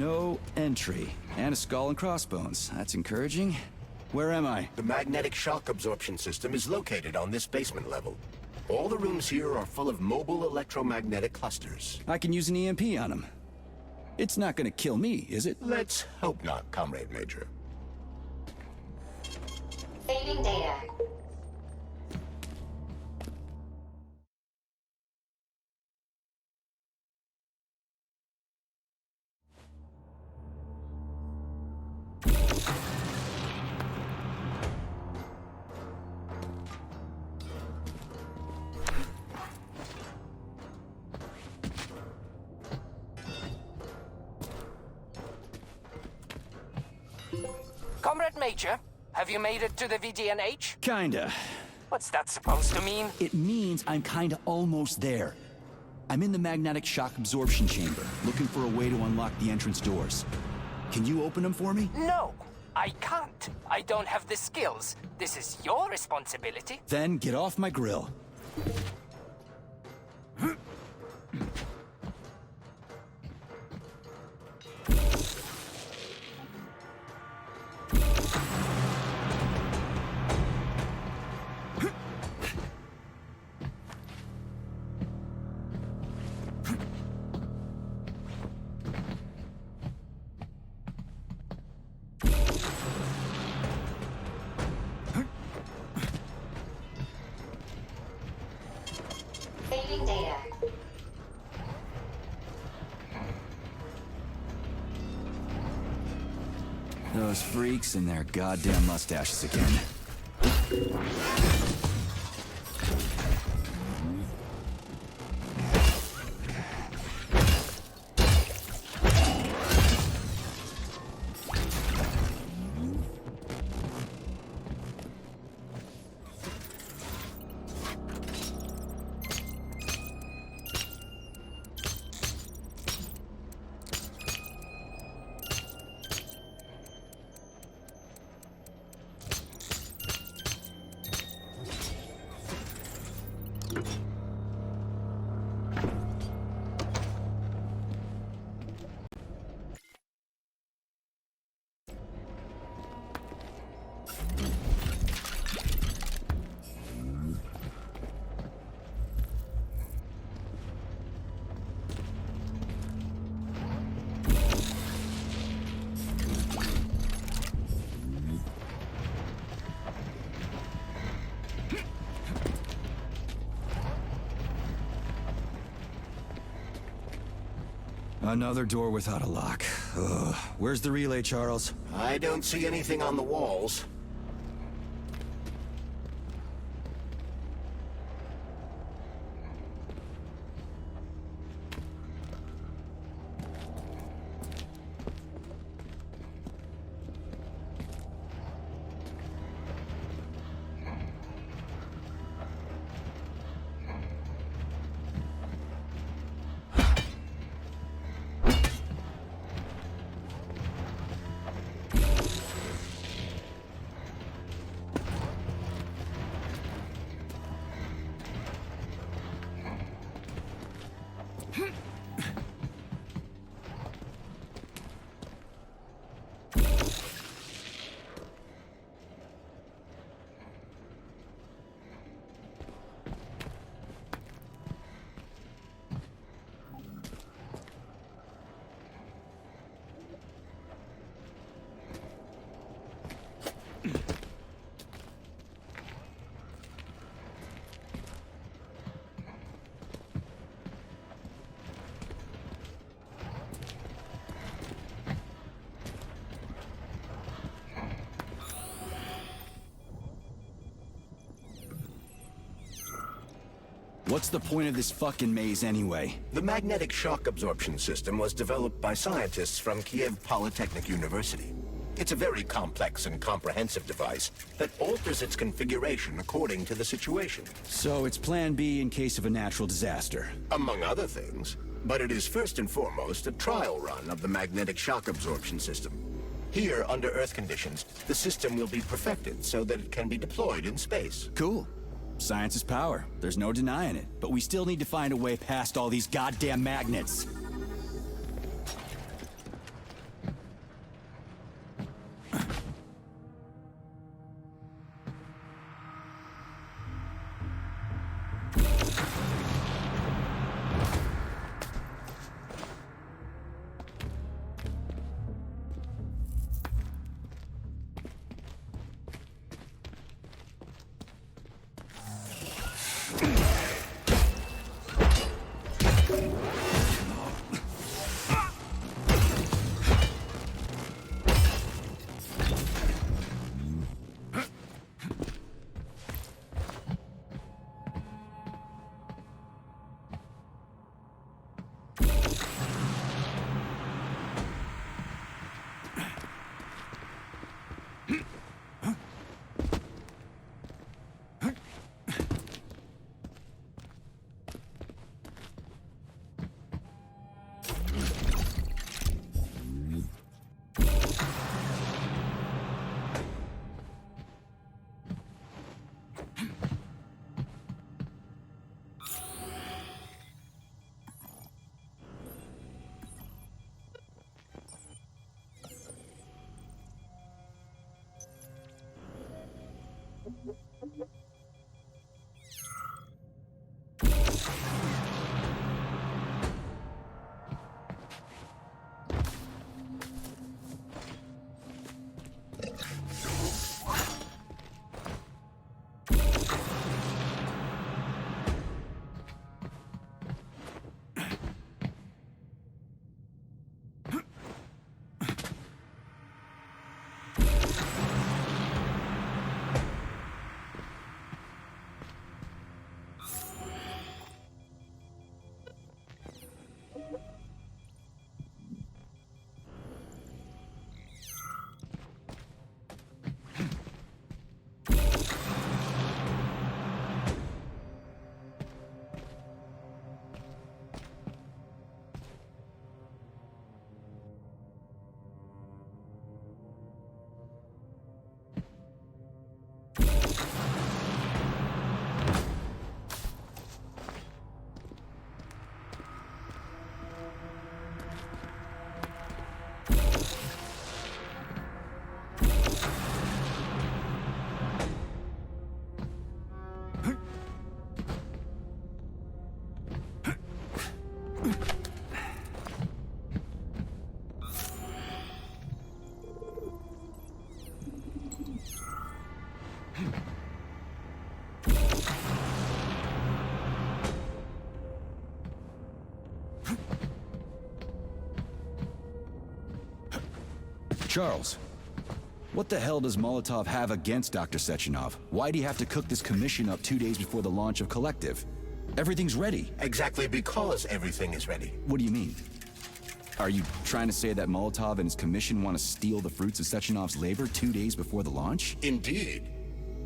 No entry. And a skull and crossbones. That's encouraging. Where am I? The magnetic shock absorption system is located on this basement level. All the rooms here are full of mobile electromagnetic clusters. I can use an EMP on them. It's not gonna kill me, is it? Let's hope not, Comrade Major. Saving data. Comrade Major, have you made it to the VGNH? Kinda. What's that supposed to mean? It means I'm kinda almost there. I'm in the magnetic shock absorption chamber, looking for a way to unlock the entrance doors. Can you open them for me? No, I can't. I don't have the skills. This is your responsibility. Then get off my grill. Saving data. Those freaks and their goddamn mustaches again. Another door without a lock. Ugh. Where's the relay, Charles? I don't see anything on the walls. What's the point of this fucking maze anyway? The magnetic shock absorption system was developed by scientists from Kiev Polytechnic University. It's a very complex and comprehensive device that alters its configuration according to the situation. So it's plan B in case of a natural disaster. Among other things. But it is first and foremost a trial run of the magnetic shock absorption system. Here, under Earth conditions, the system will be perfected so that it can be deployed in space. Cool. Science is power. There's no denying it. But we still need to find a way past all these goddamn magnets. Charles, what the hell does Molotov have against Dr. Sechenov? Why'd he have to cook this commission up 2 days before the launch of Collective? Everything's ready. Exactly because everything is ready. What do you mean? Are you trying to say that Molotov and his commission want to steal the fruits of Sechenov's labor 2 days before the launch? Indeed.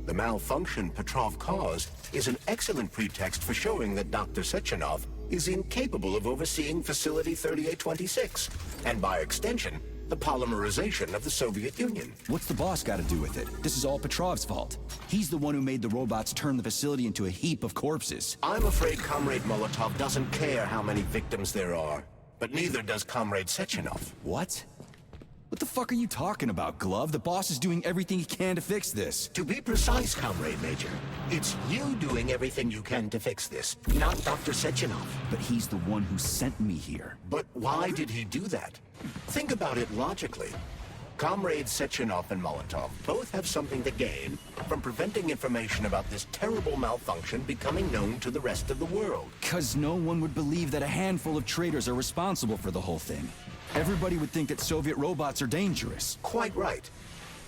The malfunction Petrov caused is an excellent pretext for showing that Dr. Sechenov is incapable of overseeing Facility 3826, and by extension, the polymerization of the Soviet Union. What's the boss got to do with it? This is all Petrov's fault. He's the one who made the robots turn the facility into a heap of corpses. I'm afraid Comrade Molotov doesn't care how many victims there are, but neither does Comrade Sechenov. What? What the fuck are you talking about, Glove? The boss is doing everything he can to fix this. To be precise, Comrade Major, it's you doing everything you can to fix this, not Dr. Sechenov. But he's the one who sent me here. But why did he do that? Think about it logically. Comrades Sechenov and Molotov both have something to gain from preventing information about this terrible malfunction becoming known to the rest of the world. 'Cause no one would believe that a handful of traitors are responsible for the whole thing. Everybody would think that Soviet robots are dangerous. Quite right.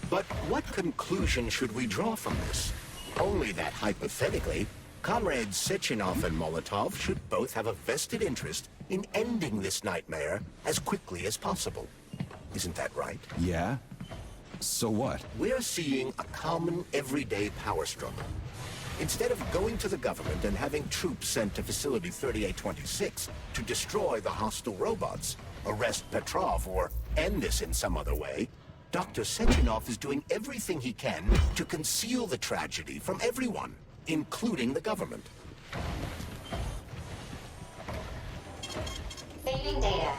But what conclusion should we draw from this? Only that, hypothetically, Comrades Sechenov and Molotov should both have a vested interest in ending this nightmare as quickly as possible. Isn't that right? Yeah? So what? We're seeing a common, everyday power struggle. Instead of going to the government and having troops sent to Facility 3826 to destroy the hostile robots, arrest Petrov, or end this in some other way, Dr. Sechenov is doing everything he can to conceal the tragedy from everyone, including the government. Saving data.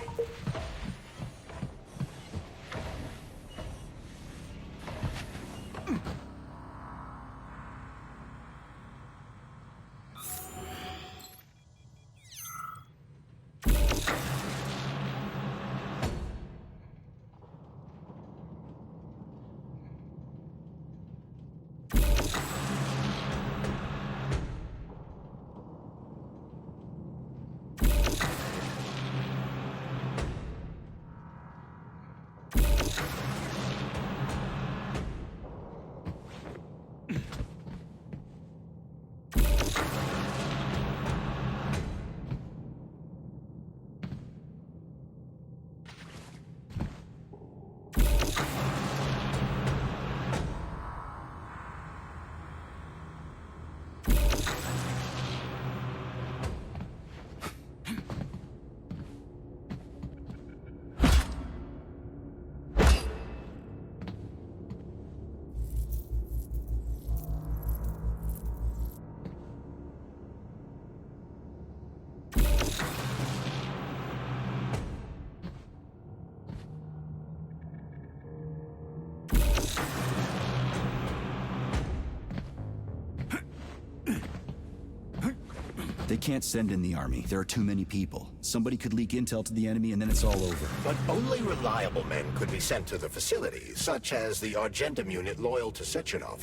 They can't send in the army. There are too many people. Somebody could leak intel to the enemy and then it's all over. But only reliable men could be sent to the facility, such as the Argentum unit loyal to Sechenov.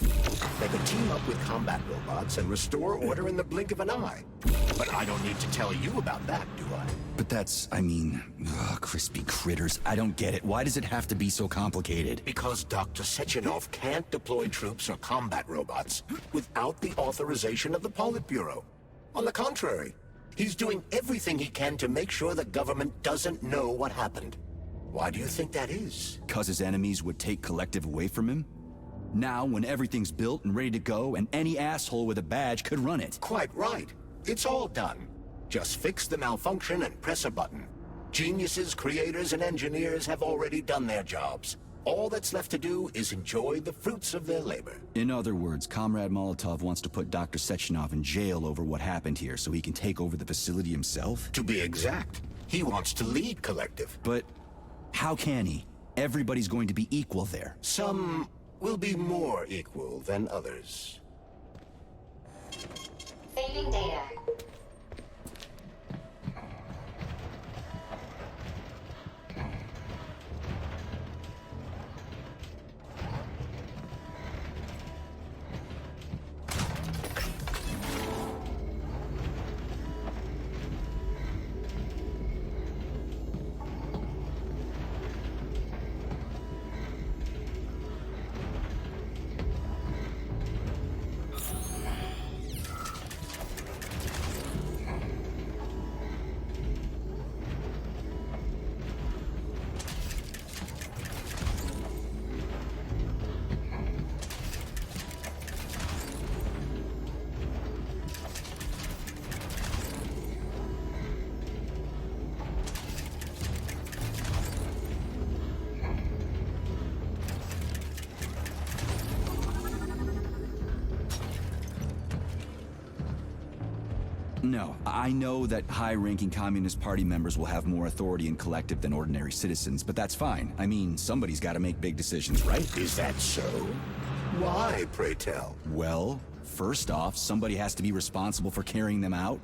They could team up with combat robots and restore order in the blink of an eye. But I don't need to tell you about that, do I? But that's, I mean, crispy critters. I don't get it. Why does it have to be so complicated? Because Dr. Sechenov can't deploy troops or combat robots without the authorization of the Politburo. On the contrary, he's doing everything he can to make sure the government doesn't know what happened. Why do you think that is? 'Cause his enemies would take Collective away from him? Now, when everything's built and ready to go, and any asshole with a badge could run it. Quite right. It's all done. Just fix the malfunction and press a button. Geniuses, creators, and engineers have already done their jobs. All that's left to do is enjoy the fruits of their labor. In other words, Comrade Molotov wants to put Dr. Sechenov in jail over what happened here so he can take over the facility himself? To be exact, he wants to lead Collective. But how can he? Everybody's going to be equal there. Some will be more equal than others. Saving data. No, I know that high-ranking Communist Party members will have more authority in Collective than ordinary citizens, but that's fine. I mean, somebody's got to make big decisions, right? Is that so? Why, pray tell? Well, first off, somebody has to be responsible for carrying them out.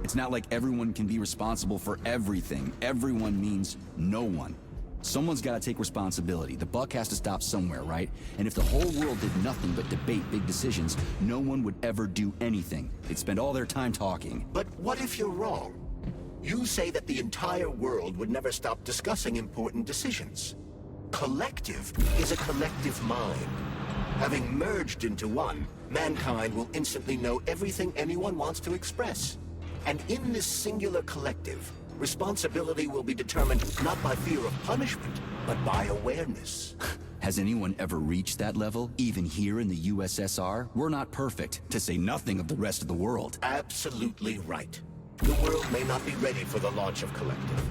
It's not like everyone can be responsible for everything. Everyone means no one. Someone's got to take responsibility. The buck has to stop somewhere, right? And if the whole world did nothing but debate big decisions, no one would ever do anything. They'd spend all their time talking. But what if you're wrong? You say that the entire world would never stop discussing important decisions. Collective is a collective mind. Having merged into one, mankind will instantly know everything anyone wants to express. And in this singular collective, responsibility will be determined not by fear of punishment, but by awareness. Has anyone ever reached that level, even here in the USSR? We're not perfect, to say nothing of the rest of the world. Absolutely right. The world may not be ready for the launch of Collective.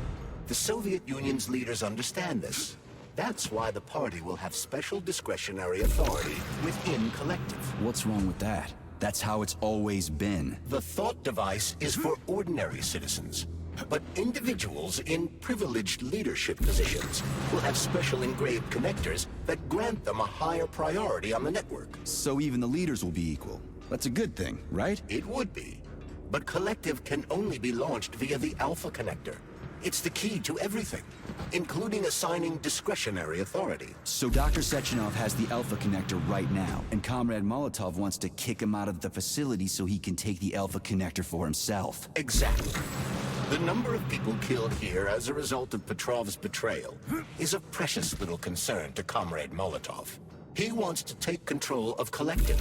The Soviet Union's leaders understand this. That's why the party will have special discretionary authority within Collective. What's wrong with that? That's how it's always been. The thought device is for ordinary citizens. But individuals in privileged leadership positions will have special engraved connectors that grant them a higher priority on the network. So even the leaders will be equal. That's a good thing, right? It would be. But Collective can only be launched via the Alpha Connector. It's the key to everything, including assigning discretionary authority. So Dr. Sechenov has the Alpha Connector right now, and Comrade Molotov wants to kick him out of the facility so he can take the Alpha Connector for himself. Exactly. The number of people killed here as a result of Petrov's betrayal is of precious little concern to Comrade Molotov. He wants to take control of Collective.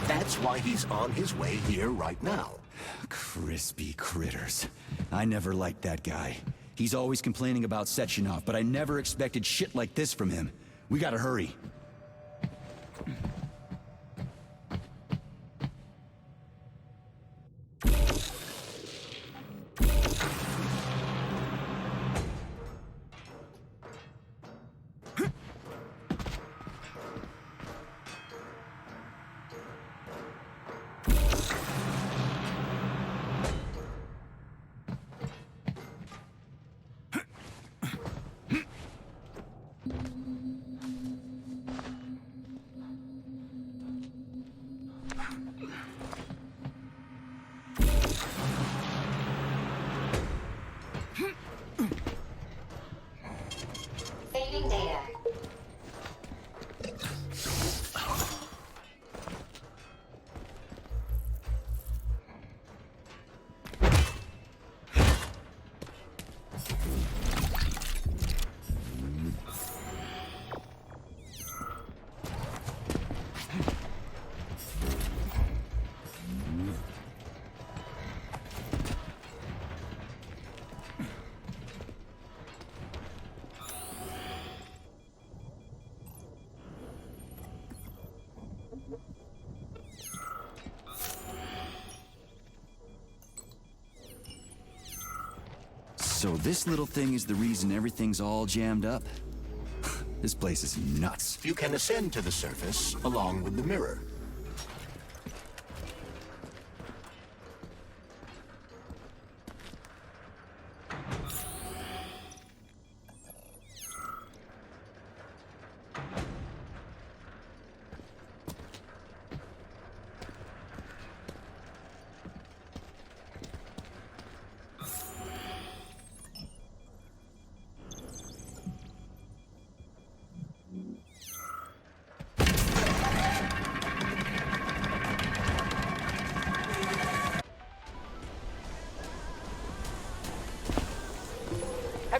That's why he's on his way here right now. Crispy critters. I never liked that guy. He's always complaining about Sechenov, but I never expected shit like this from him. We gotta hurry. Saving data. So this little thing is the reason everything's all jammed up? This place is nuts. You can ascend to the surface along with the mirror.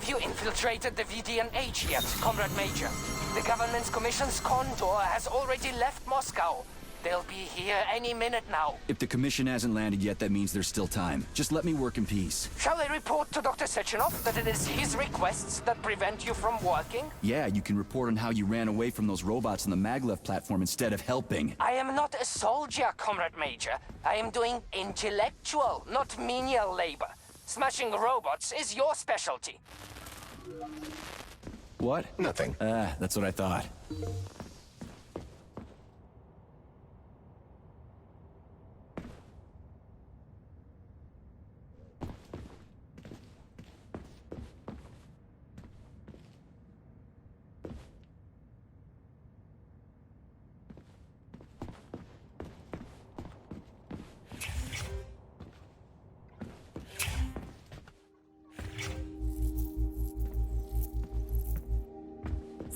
Have you infiltrated the VDNH yet, Comrade Major? The government's commission's Condor has already left Moscow. They'll be here any minute now. If the commission hasn't landed yet, that means there's still time. Just let me work in peace. Shall I report to Dr. Sechenov that it is his requests that prevent you from working? Yeah, you can report on how you ran away from those robots on the maglev platform instead of helping. I am not a soldier, Comrade Major. I am doing intellectual, not menial labor. Smashing robots is your specialty. What? Nothing. That's what I thought.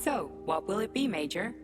So, what will it be, Major?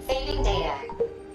Saving data.